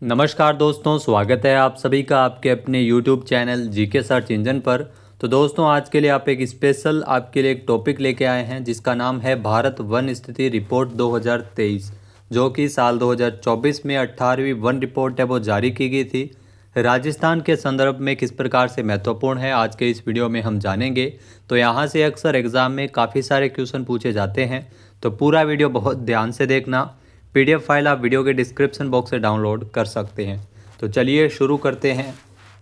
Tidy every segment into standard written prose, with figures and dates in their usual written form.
नमस्कार दोस्तों, स्वागत है आप सभी का आपके अपने YouTube channel GK search engine पर। तो दोस्तों, आज के लिए आप एक स्पेशल आपके लिए एक टॉपिक लेके आए हैं जिसका नाम है भारत वन स्थिति रिपोर्ट 2023, जो कि साल 2024 में 18वीं वन रिपोर्ट है वो जारी की गई थी। राजस्थान के संदर्भ में किस प्रकार से महत्वपूर्ण है आज के इस वीडियो में हम जानेंगे। तो यहाँ से अक्सर एग्ज़ाम में काफ़ी सारे क्वेश्चन पूछे जाते हैं, तो पूरा वीडियो बहुत ध्यान से देखना। पीडीएफ फाइल आप वीडियो के डिस्क्रिप्शन बॉक्स से डाउनलोड कर सकते हैं। तो चलिए शुरू करते हैं।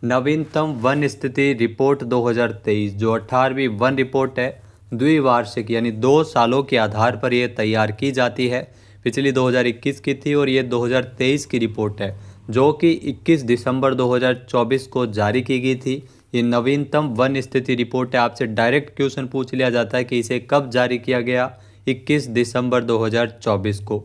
नवीनतम वन स्थिति रिपोर्ट 2023 जो 18वीं वन रिपोर्ट है, द्विवार्षिक यानी 2 सालों के आधार पर यह तैयार की जाती है। पिछली 2021 की थी और ये 2023 की रिपोर्ट है जो कि 21 दिसंबर 2024 को जारी की गई थी। ये नवीनतम वन स्थिति रिपोर्ट है। आपसे डायरेक्ट क्वेश्चन पूछ लिया जाता है कि इसे कब जारी किया गया, 21 दिसंबर 2024 को।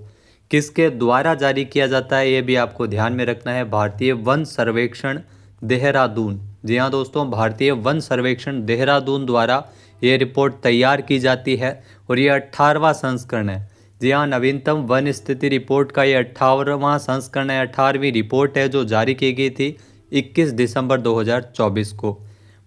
किसके द्वारा जारी किया जाता है ये भी आपको ध्यान में रखना है। भारतीय वन सर्वेक्षण देहरादून, जी हाँ दोस्तों, भारतीय वन सर्वेक्षण देहरादून द्वारा ये रिपोर्ट तैयार की जाती है और ये 18वां संस्करण है। जी हाँ, नवीनतम वन स्थिति रिपोर्ट का ये 18वां संस्करण है, 18वीं रिपोर्ट है जो जारी की गई थी 21 दिसंबर 2024 को।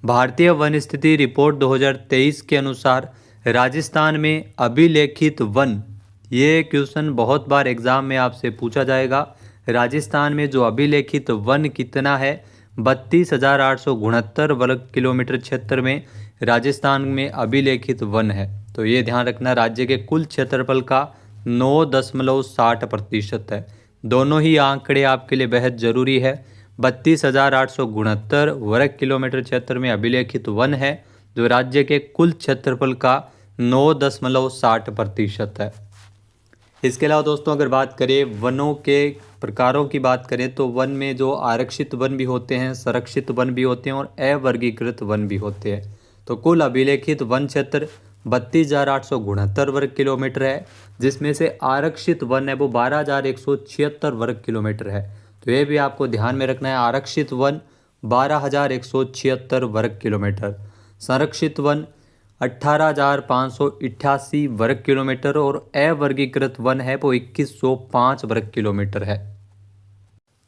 भारतीय वन स्थिति रिपोर्ट 2023 के अनुसार राजस्थान में अभिलेखित वन, ये क्वेश्चन बहुत बार एग्जाम में आपसे पूछा जाएगा। राजस्थान में जो अभिलेखित वन कितना है, 32,869 वर्ग किलोमीटर क्षेत्र में राजस्थान में अभिलेखित वन है। तो ये ध्यान रखना, राज्य के कुल क्षेत्रफल का 9.60% है। दोनों ही आंकड़े आपके लिए बेहद ज़रूरी है। 32,869 वर्ग किलोमीटर क्षेत्र में अभिलेखित वन है जो राज्य के कुल क्षेत्रफल का 9.60% है। इसके अलावा दोस्तों, अगर बात करें वनों के प्रकारों की बात करें तो वन में जो आरक्षित वन भी होते हैं, संरक्षित वन भी होते हैं और अवर्गीकृत वन भी होते हैं। तो कुल अभिलेखित वन क्षेत्र 32,869 वर्ग किलोमीटर है, जिसमें से आरक्षित वन है वो 12,176 वर्ग किलोमीटर है। तो ये भी आपको ध्यान में रखना है, आरक्षित वन 12,176 वर्ग किलोमीटर, संरक्षित वन 18,588 वर्ग किलोमीटर और अवर्गीकृत वन है वो 2105 वर्ग किलोमीटर है।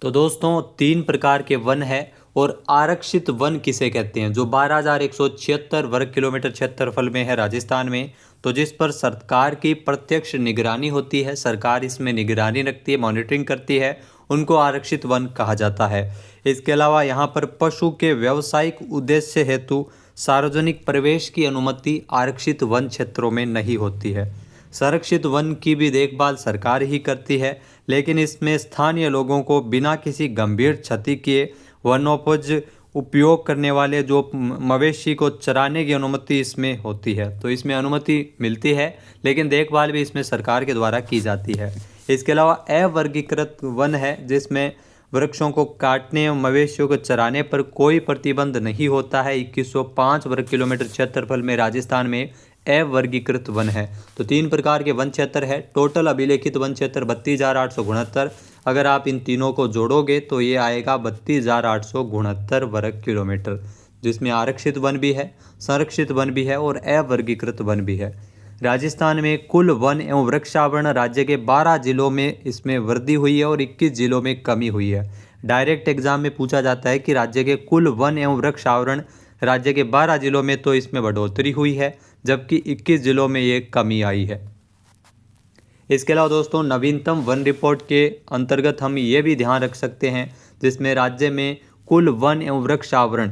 तो दोस्तों, 3 प्रकार के वन है और आरक्षित वन किसे कहते हैं, जो 12,176 वर्ग किलोमीटर क्षेत्रफल में है राजस्थान में, तो जिस पर सरकार की प्रत्यक्ष निगरानी होती है, सरकार इसमें निगरानी रखती है, मॉनिटरिंग करती है, उनको आरक्षित वन कहा जाता है। इसके अलावा यहाँ पर पशु के व्यावसायिक उद्देश्य हेतु सार्वजनिक प्रवेश की अनुमति आरक्षित वन क्षेत्रों में नहीं होती है। संरक्षित वन की भी देखभाल सरकार ही करती है, लेकिन इसमें स्थानीय लोगों को बिना किसी गंभीर क्षति किए वनोपज उपयोग करने वाले जो मवेशी को चराने की अनुमति इसमें होती है। तो इसमें अनुमति मिलती है, लेकिन देखभाल भी इसमें सरकार के द्वारा की जाती है। इसके अलावा अवर्गीकृत वन है जिसमें वृक्षों को काटने और मवेशियों को चराने पर कोई प्रतिबंध नहीं होता है। 2105 वर्ग किलोमीटर क्षेत्रफल में राजस्थान में अवर्गीकृत वन है। तो 3 प्रकार के वन क्षेत्र है। टोटल अभिलेखित वन क्षेत्र 32,869। अगर आप इन तीनों को जोड़ोगे तो ये आएगा 32,869 वर्ग किलोमीटर, जिसमें आरक्षित वन भी है, संरक्षित वन भी है और अवर्गीकृत वन भी है। राजस्थान में कुल वन एवं वृक्षावरण राज्य के 12 जिलों में इसमें वृद्धि हुई है और 21 जिलों में कमी हुई है। डायरेक्ट एग्जाम में पूछा जाता है कि राज्य के कुल वन एवं वृक्षावरण राज्य के 12 जिलों में तो इसमें बढ़ोतरी हुई है, जबकि 21 जिलों में ये कमी आई है। इसके अलावा दोस्तों, नवीनतम वन रिपोर्ट के अंतर्गत हम ये भी ध्यान रख सकते हैं जिसमें राज्य में कुल वन एवं वृक्षावरण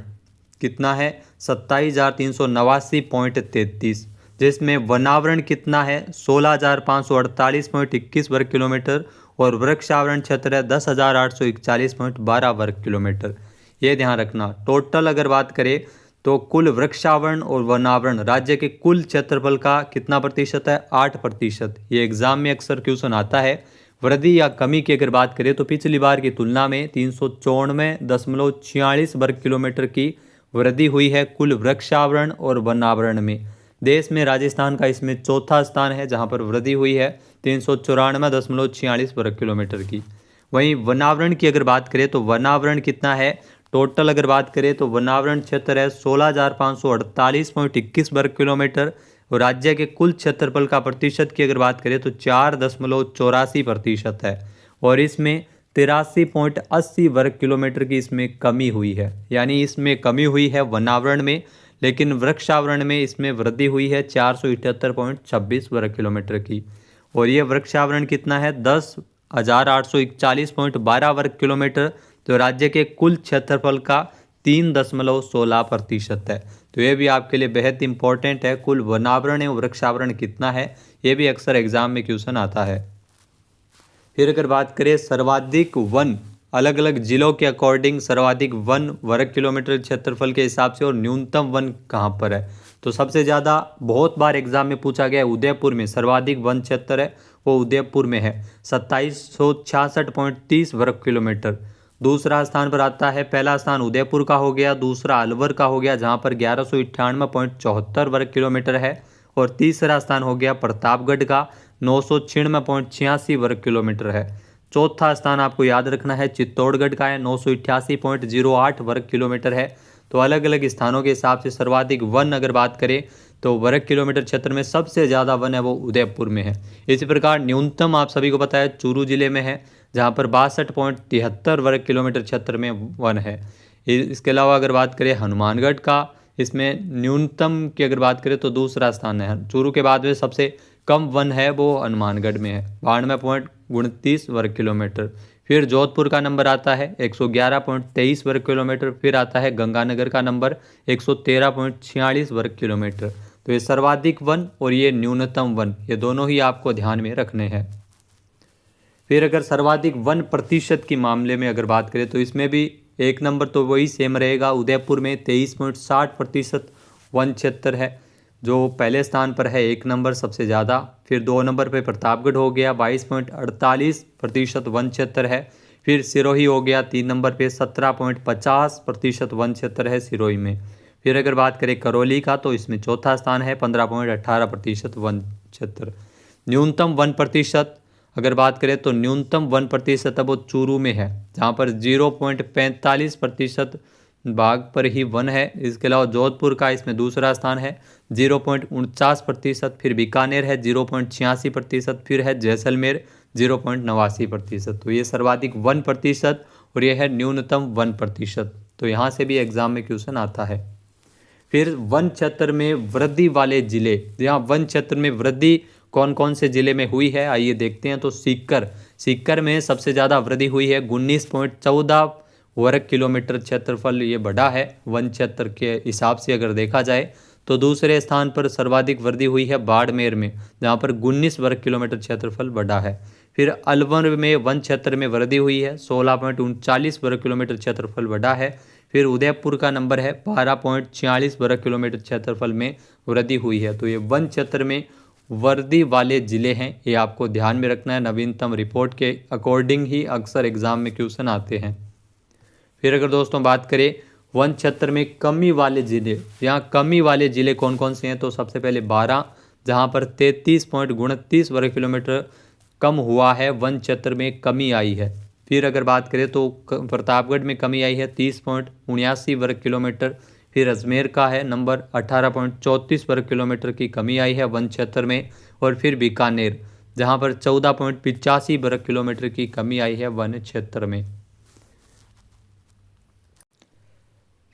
कितना है, 27,389.33, जिसमें वनावरण कितना है, 16,548.21 वर्ग किलोमीटर और वृक्षावरण क्षेत्र है 10,841.12 वर्ग किलोमीटर। ये ध्यान रखना। टोटल अगर बात करें तो कुल वृक्षावरण और वनावरण राज्य के कुल क्षेत्रफल का कितना प्रतिशत है, 8%। ये एग्जाम में अक्सर क्वेश्चन आता है। वृद्धि या कमी की अगर बात करें तो पिछली बार की तुलना में 394.46 वर्ग किलोमीटर की वृद्धि हुई है कुल वृक्षावरण और वनावरण में। देश में राजस्थान का इसमें चौथा स्थान है जहां पर वृद्धि हुई है 394.46 वर्ग किलोमीटर की। वहीं वनावरण की अगर बात करें तो वनावरण कितना है, टोटल अगर बात करें तो वनावरण क्षेत्र है 16,548.21 वर्ग किलोमीटर और राज्य के कुल क्षेत्रफल का प्रतिशत की अगर बात करें तो 4.84% है और इसमें 83.80 वर्ग किलोमीटर की इसमें कमी हुई है, यानी इसमें कमी हुई है वनावरण में, लेकिन वृक्षावरण में इसमें वृद्धि हुई है 478.26 वर्ग किलोमीटर की। और ये वृक्षावरण कितना है 10,841.12 वर्ग किलोमीटर, तो राज्य के कुल क्षेत्रफल का 3.16% है। तो ये भी आपके लिए बेहद इंपॉर्टेंट है, कुल वनावरण और वृक्षावरण कितना है, ये भी अक्सर एग्जाम में क्वेश्चन आता है। फिर अगर बात करें सर्वाधिक वन, अलग अलग जिलों के अकॉर्डिंग सर्वाधिक वन वर्ग किलोमीटर क्षेत्रफल के हिसाब से और न्यूनतम वन कहाँ पर है, तो सबसे ज़्यादा बहुत बार एग्जाम में पूछा गया है उदयपुर में सर्वाधिक वन क्षेत्र है, वो उदयपुर में है 2766.30 वर्ग किलोमीटर। दूसरा स्थान पर आता है, पहला स्थान उदयपुर का हो गया, दूसरा अलवर का हो गया जहाँ पर 1198.74 वर्ग किलोमीटर है, और तीसरा स्थान हो गया प्रतापगढ़ का 996.86 वर्ग किलोमीटर है। चौथा स्थान आपको याद रखना है चित्तौड़गढ़ का है 988.08 वर्ग किलोमीटर है। तो अलग अलग स्थानों के हिसाब से सर्वाधिक वन अगर बात करें तो वर्ग किलोमीटर क्षेत्र में सबसे ज़्यादा वन है वो उदयपुर में है। इसी प्रकार न्यूनतम आप सभी को पता है चूरू जिले में है जहाँ पर 62.73 वर्ग किलोमीटर क्षेत्र में वन है। इसके अलावा अगर बात करें हनुमानगढ़ का, इसमें न्यूनतम की अगर बात करें तो दूसरा स्थान है, चूरू के बाद में सबसे कम वन है वो हनुमानगढ़ में है 92.29 वर्ग किलोमीटर। फिर जोधपुर का नंबर आता है 111.23 वर्ग किलोमीटर, फिर आता है गंगानगर का नंबर 113.46 वर्ग किलोमीटर। तो ये सर्वाधिक वन और ये न्यूनतम वन, ये दोनों ही आपको ध्यान में रखने हैं। फिर अगर सर्वाधिक वन प्रतिशत के मामले में अगर बात करें तो इसमें भी एक नंबर तो वही सेम रहेगा, उदयपुर में 23.60% वन क्षेत्र है जो पहले स्थान पर है, एक नंबर सबसे ज़्यादा। फिर 2 नंबर पे प्रतापगढ़ हो गया 22.48% वन क्षेत्र है। फिर सिरोही हो गया 3 नंबर पे 17.50% वन क्षेत्र है सिरोही में। फिर अगर बात करें करौली का तो इसमें चौथा स्थान है 15.18% वन क्षेत्र। न्यूनतम वन प्रतिशत अगर बात करें तो न्यूनतम वन प्रतिशत अब वो चूरू में है जहाँ पर 0.45% भाग पर ही वन है। इसके अलावा जोधपुर का इसमें दूसरा स्थान है 0.49%, फिर बीकानेर है 0.86%, फिर है जैसलमेर 0.89%। तो ये सर्वाधिक वन प्रतिशत और यह है न्यूनतम वन प्रतिशत। तो यहाँ से भी एग्जाम में क्वेश्चन आता है। फिर वन क्षेत्र में वृद्धि वाले जिले, यहाँ वन क्षेत्र में वृद्धि कौन कौन से जिले में हुई है आइए देखते हैं। तो सीकर में सबसे ज़्यादा वृद्धि हुई है 19.14 वर्ग किलोमीटर क्षेत्रफल ये बढ़ा है वन क्षेत्र के हिसाब से अगर देखा जाए। तो दूसरे स्थान पर सर्वाधिक वृद्धि हुई है बाड़मेर में जहाँ पर 19 वर्ग किलोमीटर क्षेत्रफल बढ़ा है। फिर अलवर में वन क्षेत्र में वृद्धि हुई है 16.39 वर्ग किलोमीटर क्षेत्रफल बढ़ा है। फिर उदयपुर का नंबर है 12.46 वर्ग किलोमीटर क्षेत्रफल में वृद्धि हुई है। तो ये वन क्षेत्र में वृद्धि वाले जिले हैं, ये आपको ध्यान में रखना है, नवीनतम रिपोर्ट के अकॉर्डिंग ही अक्सर एग्जाम में क्वेश्चन आते हैं। फिर अगर दोस्तों बात करें वन क्षेत्र में कमी वाले जिले, यहाँ कमी वाले जिले कौन कौन से हैं तो सबसे पहले 12 जहाँ पर 33.29 वर्ग किलोमीटर कम हुआ है, वन क्षेत्र में कमी आई है। फिर अगर बात करें तो प्रतापगढ़ में कमी आई है 30.79 वर्ग किलोमीटर। फिर अजमेर का है नंबर 18.34 वर्ग किलोमीटर की कमी आई है वन क्षेत्र में। और फिर बीकानेर जहाँ पर 14.85 वर्ग किलोमीटर की कमी आई है वन क्षेत्र में।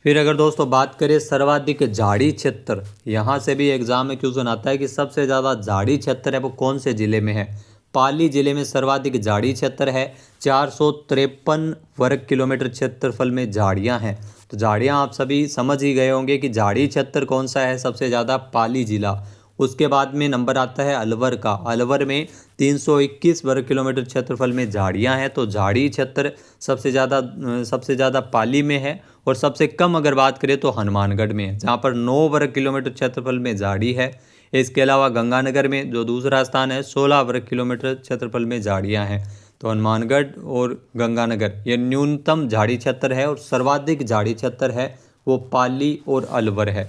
फिर अगर दोस्तों बात करें सर्वाधिक झाड़ी क्षेत्र, यहाँ से भी एग्जाम में क्वेश्चन आता है कि सबसे ज़्यादा झाड़ी क्षेत्र है वो कौन से ज़िले में है। पाली जिले में सर्वाधिक झाड़ी क्षेत्र है 453 वर्ग किलोमीटर क्षेत्रफल में झाड़ियाँ हैं। तो झाड़ियाँ आप सभी समझ ही गए होंगे कि झाड़ी क्षेत्र कौन सा है, सबसे ज़्यादा पाली जिला। उसके बाद में नंबर आता है अलवर का, अलवर में 321 वर्ग किलोमीटर क्षेत्रफल में झाड़ियाँ हैं। तो झाड़ी क्षेत्र सबसे ज़्यादा पाली में है। और सबसे कम अगर बात करें तो हनुमानगढ़ में है जहाँ पर 9 वर्ग किलोमीटर क्षेत्रफल में झाड़ी है। इसके अलावा गंगानगर में जो दूसरा स्थान है 16 वर्ग किलोमीटर क्षेत्रफल में झाड़ियाँ हैं। तो हनुमानगढ़ और गंगानगर ये न्यूनतम झाड़ी क्षेत्र है और सर्वाधिक झाड़ी क्षेत्र है वो पाली और अलवर है।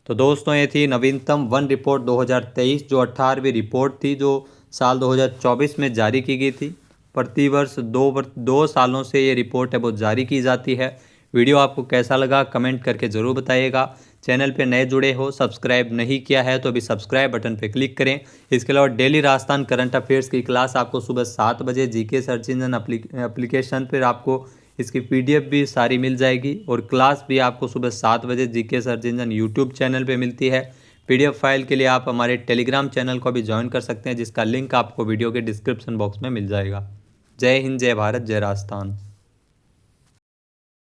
तो दोस्तों ये थी नवीनतम वन रिपोर्ट 2023 जो 18वीं रिपोर्ट थी जो साल 2024 में जारी की गई थी। प्रतिवर्ष 2 सालों से ये रिपोर्ट है वो जारी की जाती है। वीडियो आपको कैसा लगा कमेंट करके ज़रूर बताइएगा। चैनल पे नए जुड़े हो, सब्सक्राइब नहीं किया है तो अभी सब्सक्राइब बटन पे क्लिक करें। इसके अलावा डेली राजस्थान करंट अफेयर्स की क्लास आपको सुबह 7 बजे जीके सर्च इंजन एप्लीकेशन पर आपको इसकी पीडीएफ भी सारी मिल जाएगी और क्लास भी आपको सुबह 7 बजे GK search engine YouTube channel पे मिलती है। पीडीएफ फाइल के लिए आप हमारे टेलीग्राम चैनल को भी ज्वाइन कर सकते हैं, जिसका लिंक आपको वीडियो के डिस्क्रिप्शन बॉक्स में मिल जाएगा। जय हिंद, जय भारत, जय राजस्थान।